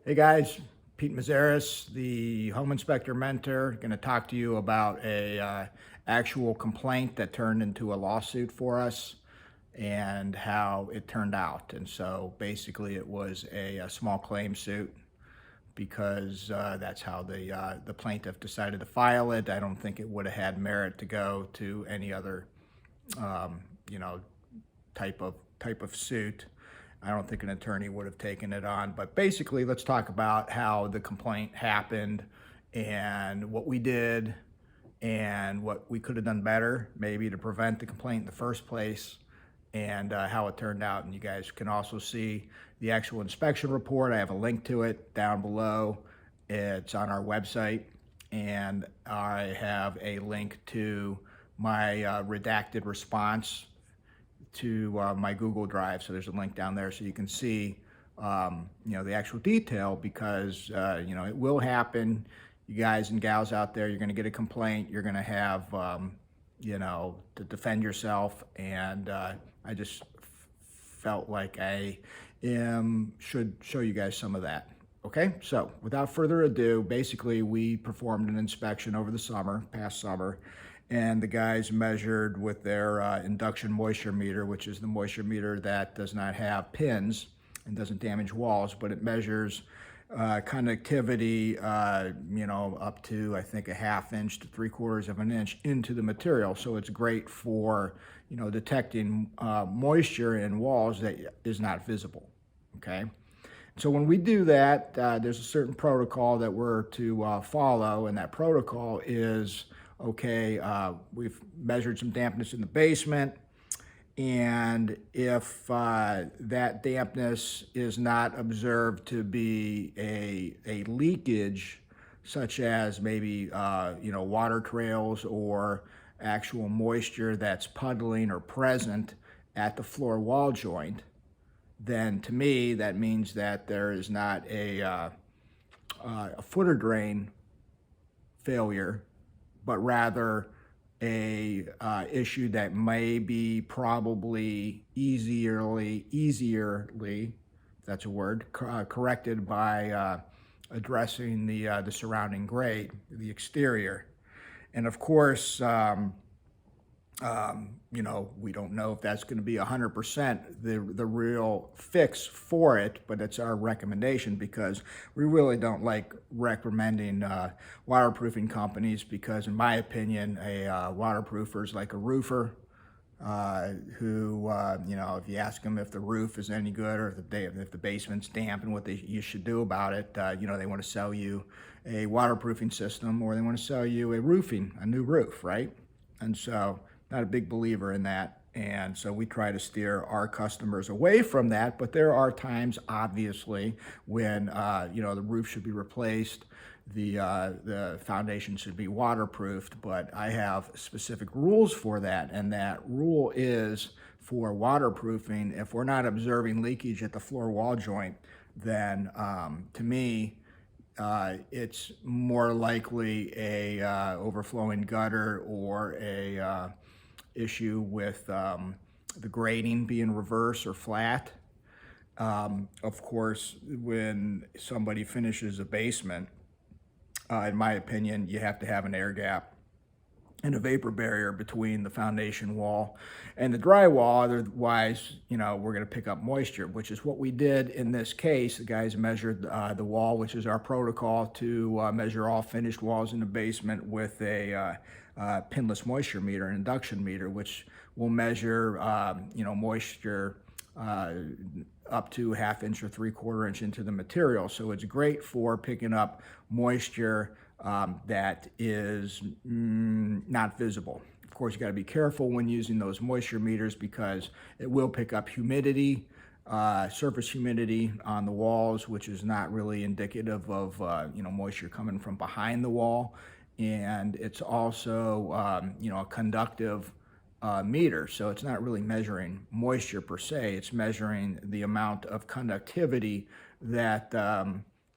Hey guys, Pete Mazaris, the home inspector mentor, going to talk to you about a actual complaint that turned into a lawsuit for us and how it turned out. And so basically it was a small claim suit because that's how the plaintiff decided to file it. I don't think it would have had merit to go to any other um, you know, type of suit. I don't think an attorney would have taken it on. But basically, let's talk about how the complaint happened and what we did and what we could have done better, maybe to prevent the complaint in the first place, and how it turned out. And you guys can also see the actual inspection report. I have a link to it down below. It's on our website, and I have a link to my redacted response to my Google Drive. So there's a link down there so you can see, the actual detail, because, it will happen. You guys and gals out there, you're going to get a complaint. You're going to have, to defend yourself. And I just felt like I should show you guys some of that. Okay, so without further ado, basically we performed an inspection over the past summer, and the guys measured with their induction moisture meter, which is the moisture meter that does not have pins and doesn't damage walls, but it measures conductivity, up to, I think, a ½ inch to 3/4 of an inch into the material. So it's great for, detecting moisture in walls that is not visible, okay? So when we do that, there's a certain protocol that we're to follow, and that protocol is, okay, we've measured some dampness in the basement, and if that dampness is not observed to be a leakage, such as maybe, water trails or actual moisture that's puddling or present at the floor wall joint, then to me that means that there is not a footer drain failure, but rather a issue that may be probably easierly, if that's a word, corrected by addressing the surrounding grade, the exterior. And of course, we don't know if that's going to be 100% the real fix for it, but it's our recommendation, because we really don't like recommending waterproofing companies, because in my opinion, a waterproofer is like a roofer who, if you ask them if the roof is any good, or if the basement's damp and what you should do about it, they want to sell you a waterproofing system, or they want to sell you a new roof, right? And so, not a big believer in that. And so we try to steer our customers away from that. But there are times, obviously, when, the roof should be replaced, the foundation should be waterproofed. But I have specific rules for that. And that rule is, for waterproofing, if we're not observing leakage at the floor wall joint, then to me, it's more likely a overflowing gutter, or a issue with the grading being reverse or flat. Of course, when somebody finishes a basement, in my opinion, you have to have an air gap and a vapor barrier between the foundation wall and the drywall. Otherwise, we're going to pick up moisture, which is what we did in this case. The guys measured the wall, which is our protocol to measure all finished walls in the basement, with a pinless moisture meter, an induction meter, which will measure, moisture up to ½ inch or 3/4 inch into the material. So it's great for picking up moisture that is not visible. Of course, you got to be careful when using those moisture meters, because it will pick up humidity, surface humidity on the walls, which is not really indicative of moisture coming from behind the wall. And it's also a conductive meter, so it's not really measuring moisture per se. It's measuring the amount of conductivity that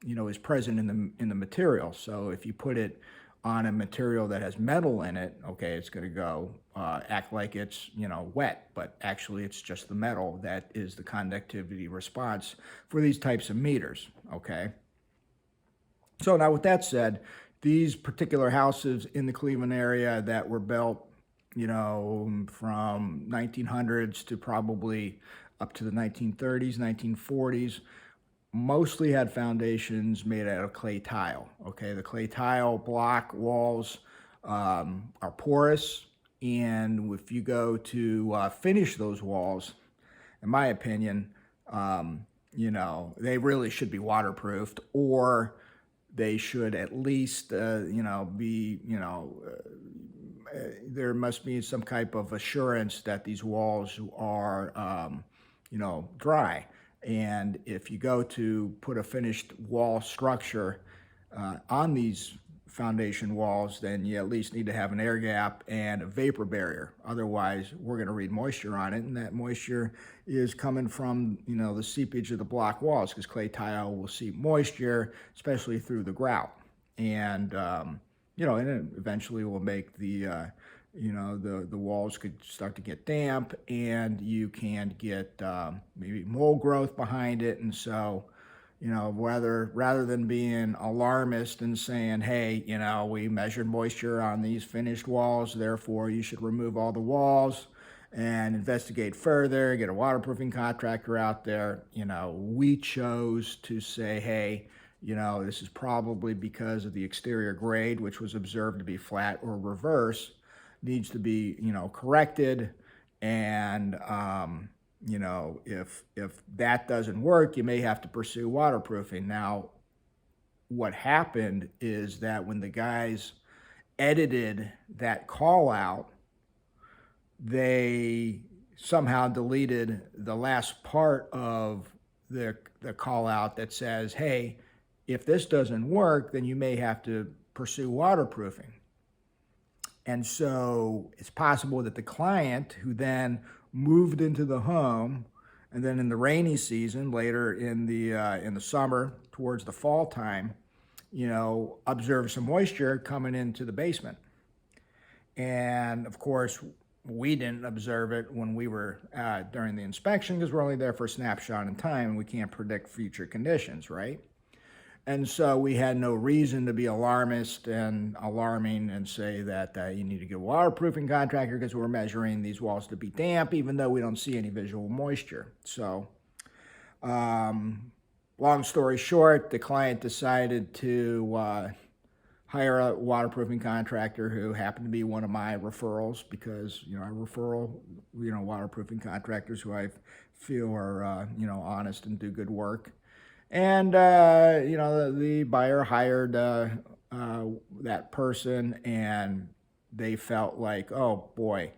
is present in the material. So if you put it on a material that has metal in it, okay, it's going to go act like it's wet, but actually it's just the metal that is the conductivity response for these types of meters. Okay, So now with that said, these particular houses in the Cleveland area that were built, from 1900s to probably up to the 1930s, 1940s, mostly had foundations made out of clay tile. Okay, the clay tile block walls are porous, and if you go to finish those walls, in my opinion, they really should be waterproofed, or they should at least, be, there must be some type of assurance that these walls are, dry. And if you go to put a finished wall structure on these foundation walls, then you at least need to have an air gap and a vapor barrier. Otherwise, we're going to read moisture on it, and that moisture is coming from, the seepage of the block walls, because clay tile will seep moisture, especially through the grout. And, and it eventually will make the walls could start to get damp, and you can get maybe mold growth behind it. And so, rather than being alarmist and saying, hey, we measured moisture on these finished walls, therefore you should remove all the walls and investigate further, get a waterproofing contractor out there, we chose to say, hey, this is probably because of the exterior grade, which was observed to be flat or reverse, needs to be, corrected. And, if that doesn't work, you may have to pursue waterproofing. Now, what happened is that when the guys edited that call out, they somehow deleted the last part of the call out that says, hey, if this doesn't work, then you may have to pursue waterproofing. And so it's possible that the client, who then moved into the home, and then in the rainy season, later in the summer, towards the fall time, observed some moisture coming into the basement. And of course, we didn't observe it when we were during the inspection, because we're only there for a snapshot in time, and we can't predict future conditions, right? And so we had no reason to be alarmist and alarming and say that you need to get a waterproofing contractor, because we're measuring these walls to be damp, even though we don't see any visual moisture. So, long story short, the client decided to hire a waterproofing contractor who happened to be one of my referrals, because, I referral, waterproofing contractors who I feel are, honest and do good work. And, the buyer hired that person, and they felt like, oh boy,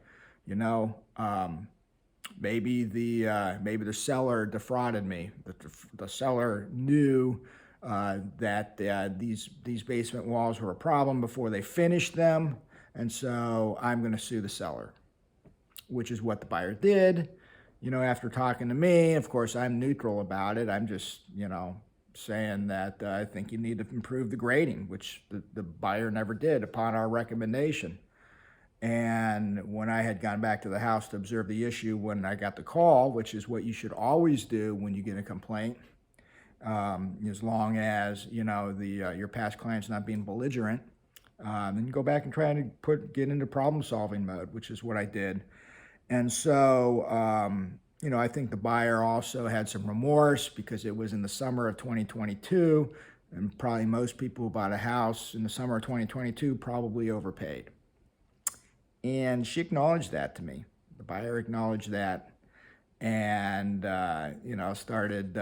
maybe the seller defrauded me. The seller knew that these basement walls were a problem before they finished them, and so I'm going to sue the seller, which is what the buyer did. After talking to me, of course, I'm neutral about it. I'm just, saying that I think you need to improve the grading, which the buyer never did upon our recommendation. And when I had gone back to the house to observe the issue, when I got the call, which is what you should always do when you get a complaint, as long as, your past client's not being belligerent, then you go back and try to get into problem-solving mode, which is what I did. And so, I think the buyer also had some remorse, because it was in the summer of 2022, and probably most people who bought a house in the summer of 2022 probably overpaid. And she acknowledged that to me. The buyer acknowledged that, and, started,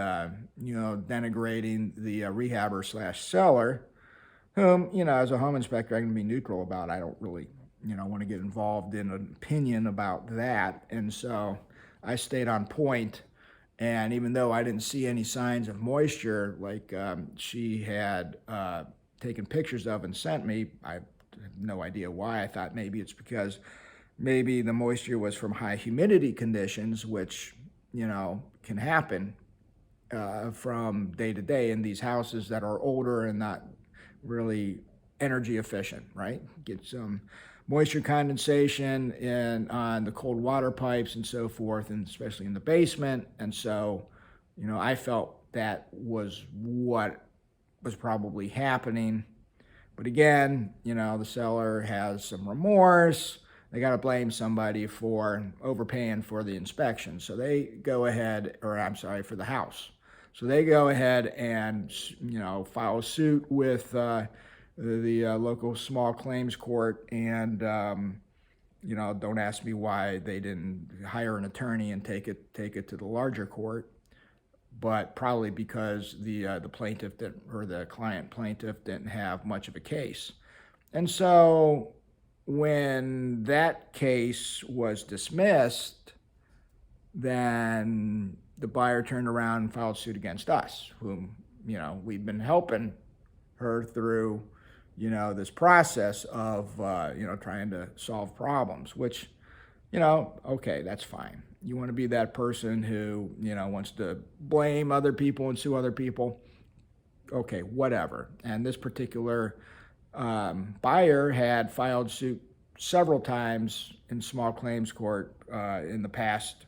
denigrating the rehabber / seller, whom, as a home inspector, I can be neutral about. I don't really want to get involved in an opinion about that. And so I stayed on point. And even though I didn't see any signs of moisture, like she had taken pictures of and sent me, I have no idea why. I thought maybe it's because maybe the moisture was from high humidity conditions, which, can happen from day to day in these houses that are older and not really energy efficient, right? Get some moisture condensation on the cold water pipes and so forth, and especially in the basement. And so, I felt that was what was probably happening. But again, the seller has some remorse. They got to blame somebody for overpaying for the inspection. So they go ahead, or I'm sorry, for the house. So they go ahead and, file a suit with the local small claims court, and, don't ask me why they didn't hire an attorney and take it to the larger court. But probably because the plaintiff didn't, or the client plaintiff didn't have much of a case. And so when that case was dismissed, then the buyer turned around and filed suit against us, whom, we've been helping her through, this process of, trying to solve problems, which, okay, that's fine. You want to be that person who, wants to blame other people and sue other people. Okay, whatever. And this particular buyer had filed suit several times in small claims court in the past,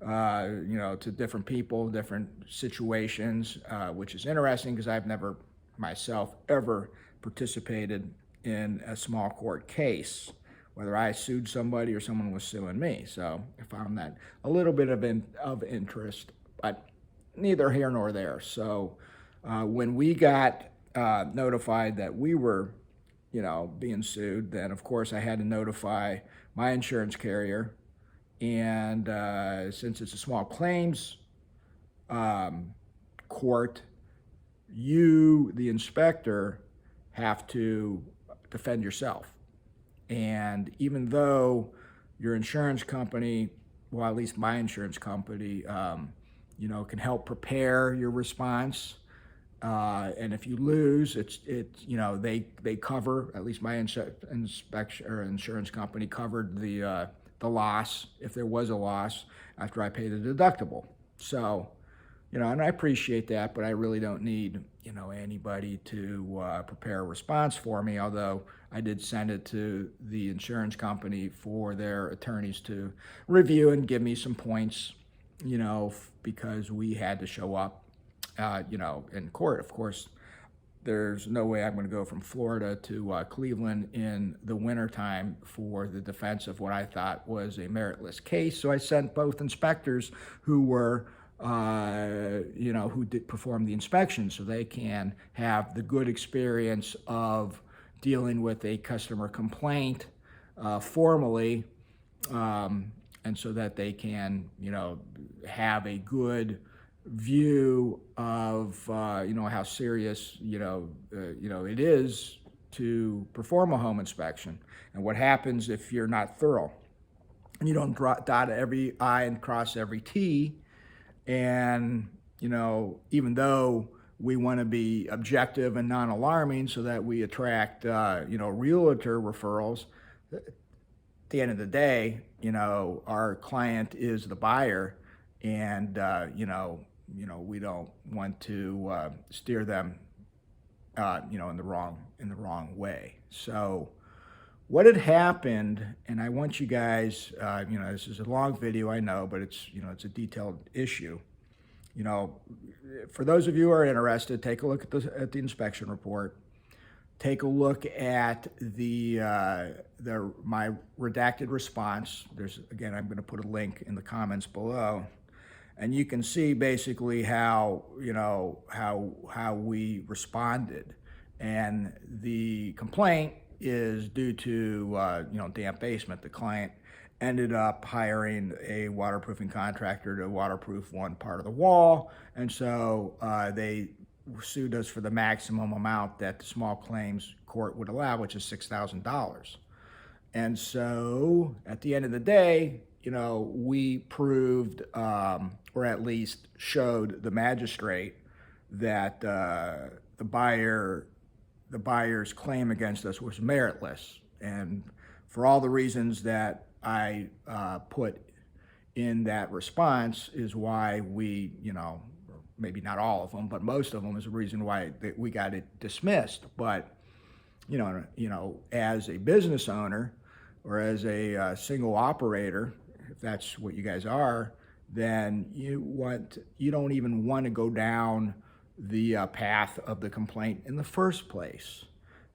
to different people, different situations, which is interesting because I've never myself ever participated in a small court case, whether I sued somebody or someone was suing me. So I found that a little bit of interest, but neither here nor there. So when we got notified that we were, being sued, then of course I had to notify my insurance carrier. And since it's a small claims court, you, the inspector, have to defend yourself. And even though your insurance company, well, at least my insurance company, can help prepare your response, and if you lose, they cover, at least my inspection or insurance company covered the loss, if there was a loss, after I pay the deductible. So, and I appreciate that, but I really don't need, anybody to prepare a response for me, although I did send it to the insurance company for their attorneys to review and give me some points, because we had to show up, in court. Of course, there's no way I'm going to go from Florida to Cleveland in the wintertime for the defense of what I thought was a meritless case. So I sent both inspectors who were, who did perform the inspection, so they can have the good experience of dealing with a customer complaint formally, and so that they can, have a good view of how serious it is to perform a home inspection, and what happens if you're not thorough and you don't dot every I and cross every T. And even though we want to be objective and non-alarming so that we attract realtor referrals, at the end of the day, our client is the buyer, and we don't want to steer them in the wrong way. So what had happened, and I want you guys, this is a long video, I know, but it's a detailed issue. For those of you who are interested, take a look at the inspection report. Take a look at my redacted response. Again, I'm going to put a link in the comments below, and you can see basically how we responded. And the complaint is due to damp basement. The client ended up hiring a waterproofing contractor to waterproof one part of the wall, and so they sued us for the maximum amount that the small claims court would allow, which is $6,000. And so at the end of the day, we proved, or at least showed the magistrate, that the buyer's claim against us was meritless. And for all the reasons that I put in that response is why we, maybe not all of them, but most of them is the reason why we got it dismissed. But, as a business owner or as a single operator, if that's what you guys are, then you don't even want to go down the path of the complaint in the first place.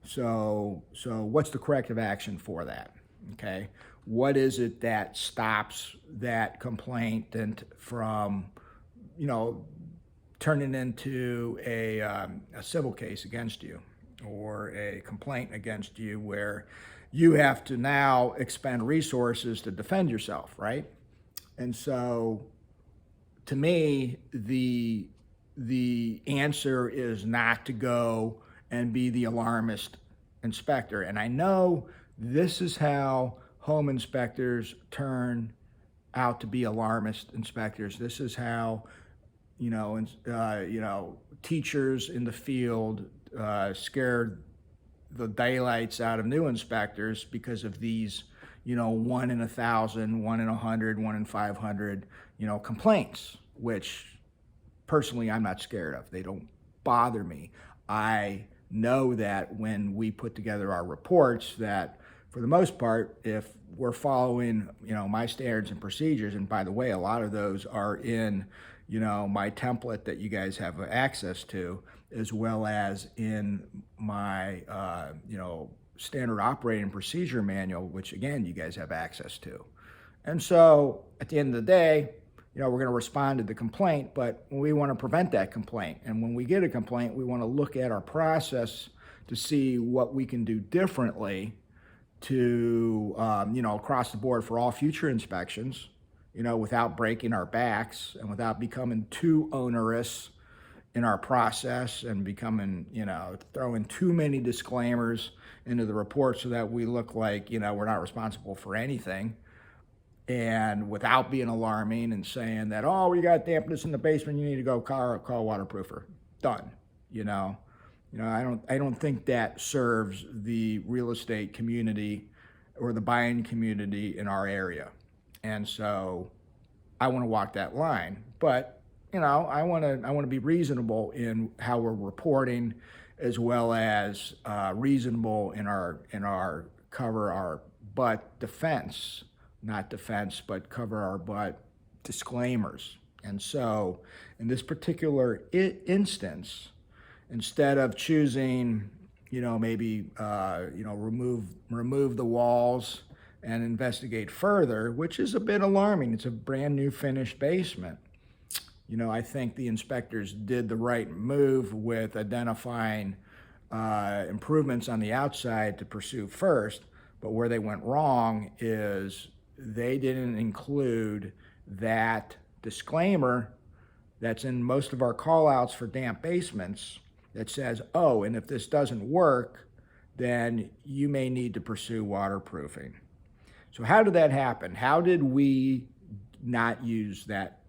So what's the corrective action for that? Okay, what is it that stops that complainant from, turning into a civil case against you or a complaint against you where you have to now expend resources to defend yourself, right? And so, to me, the answer is not to go and be the alarmist inspector. And I know this is how home inspectors turn out to be alarmist inspectors. This is how, teachers in the field scare the daylights out of new inspectors because of these, 1 in 1,000, 1 in 100, 1 in 500, complaints, which personally I'm not scared of. They don't bother me. I know that when we put together our reports that for the most part, if we're following, my standards and procedures, and by the way, a lot of those are in, my template that you guys have access to, as well as in my, standard operating procedure manual, which again, you guys have access to. And so at the end of the day, we're going to respond to the complaint, but we want to prevent that complaint. And when we get a complaint, we want to look at our process to see what we can do differently to, across the board for all future inspections, without breaking our backs and without becoming too onerous in our process and becoming, throwing too many disclaimers into the report so that we look like, we're not responsible for anything. And without being alarming and saying that, oh, we got dampness in the basement, you need to go call a waterproofer. Done. I don't think that serves the real estate community or the buying community in our area. And so I want to walk that line. But, I want to be reasonable in how we're reporting, as well as reasonable in our cover our butt defense. Not defense, but cover our butt disclaimers. And so in this particular instance, instead of choosing, maybe, remove the walls and investigate further, which is a bit alarming. It's a brand new finished basement. I think the inspectors did the right move with identifying improvements on the outside to pursue first, but where they went wrong is they didn't include that disclaimer that's in most of our call-outs for damp basements that says, oh, and if this doesn't work, then you may need to pursue waterproofing. So how did that happen? How did we not use that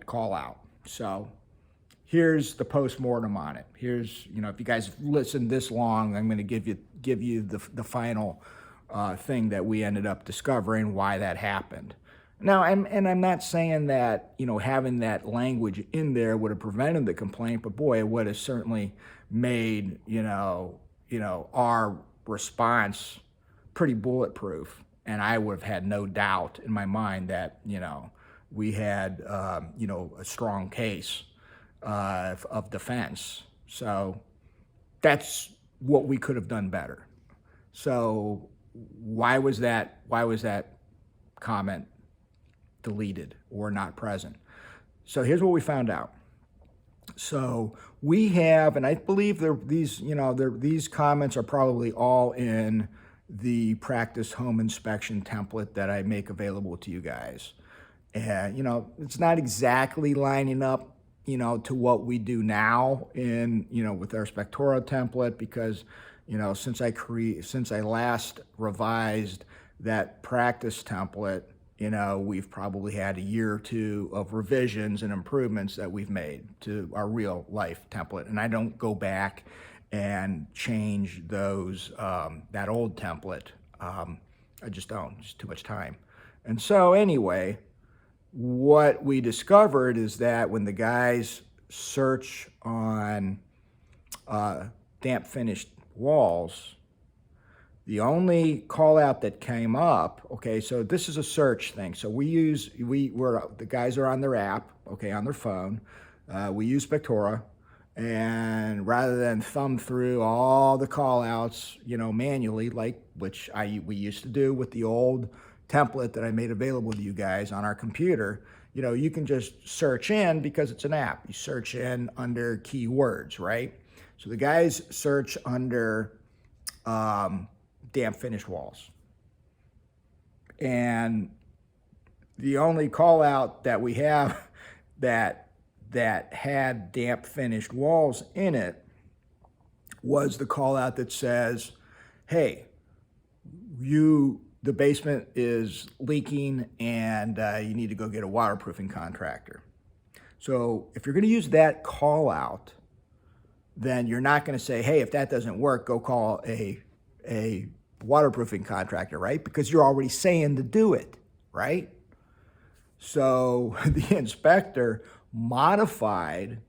call-out? So here's the post-mortem on it. Here's, if you guys listened this long, I'm going to give you the final thing that we ended up discovering why that happened. Now, and I'm not saying that, having that language in there would have prevented the complaint, but boy, it would have certainly made, our response pretty bulletproof. And I would have had no doubt in my mind that, we had, a strong case of defense. So that's what we could have done better. So why was that comment deleted or not present? So here's what we found out. So we have, and I believe these comments are probably all in the practice home inspection template that I make available to you guys. And, it's not exactly lining up, to what we do now in, with our Spectora template, because, since I last revised that practice template, we've probably had a year or two of revisions and improvements that we've made to our real life template. And I don't go back and change those, that old template. I just don't, just too much time. And so anyway, what we discovered is that when the guys search on damp finished walls, the only call out that came up, okay, so this is a search thing. So the guys are on their app, okay, on their phone. We use Spectora. And rather than thumb through all the call outs, manually, like we used to do with the old template that I made available to you guys on our computer, you can just search in because it's an app. You search in under keywords, right? So the guys search under damp finished walls. And the only call out that we have that had damp finished walls in it was the call out that says, hey, the basement is leaking and you need to go get a waterproofing contractor. So if you're going to use that call out, then you're not going to say, hey, if that doesn't work, go call a waterproofing contractor, right? Because you're already saying to do it, right? So the inspector modified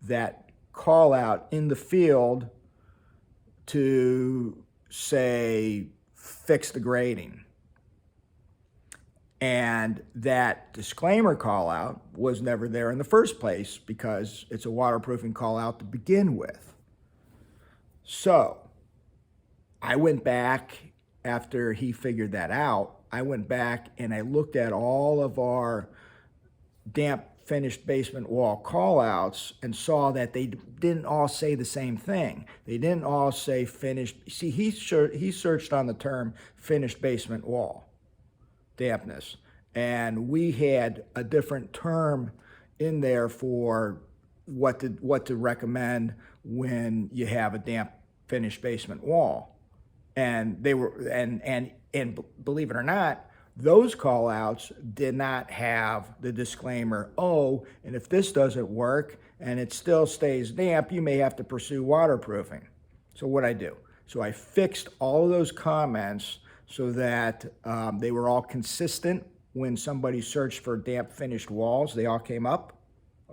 that call out in the field to say, fix the grading. And that disclaimer call out was never there in the first place because it's a waterproofing call out to begin with. So I went back after he figured that out. I went back and I looked at all of our damp finished basement wall call outs and saw that they didn't all say the same thing. They didn't all say finished. See, he searched on the term finished basement wall dampness, and we had a different term in there for what to recommend when you have a damp finished basement wall. And they were and believe it or not, those call outs did not have the disclaimer, oh, and if this doesn't work and it still stays damp, you may have to pursue waterproofing. So what I do? So I fixed all of those comments so that they were all consistent. When somebody searched for damp finished walls, they all came up,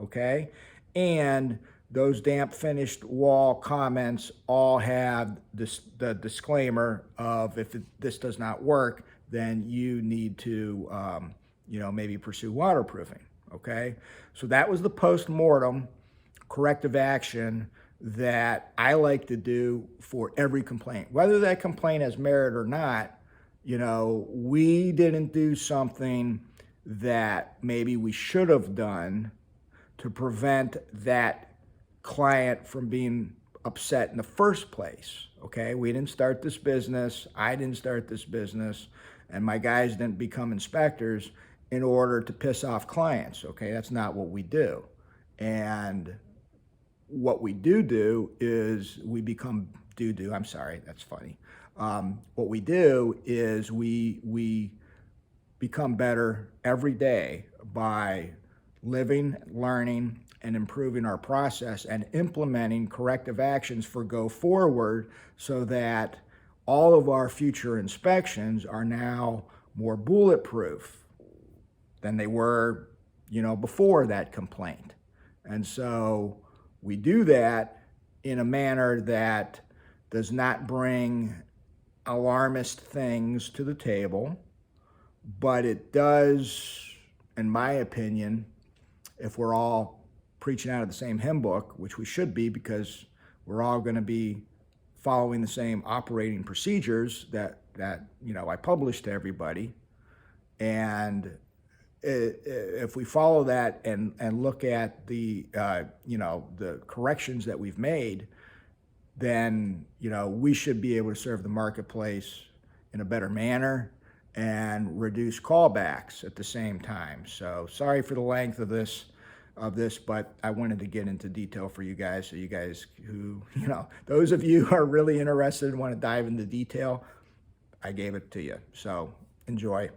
okay? And those damp finished wall comments all have the disclaimer of if this does not work, then you need to, maybe pursue waterproofing, okay? So that was the post-mortem corrective action that I like to do for every complaint. Whether that complaint has merit or not, we didn't do something that maybe we should have done to prevent that client from being upset in the first place, okay? We didn't start this business. I didn't start this business. And my guys didn't become inspectors in order to piss off clients, okay? That's not what we do. And what we do is we become I'm sorry, that's funny. What we do is we become better every day by living, learning, and improving our process and implementing corrective actions for go forward so that all of our future inspections are now more bulletproof than they were, before that complaint. And so we do that in a manner that does not bring alarmist things to the table, but it does, in my opinion, if we're all preaching out of the same hymn book, which we should be because we're all going to be following the same operating procedures that I publish to everybody. And if we follow that and look at the corrections that we've made, then we should be able to serve the marketplace in a better manner and reduce callbacks at the same time. So sorry for the length of this, but I wanted to get into detail for you guys. So you guys who, those of you who are really interested and want to dive into detail, I gave it to you. So enjoy.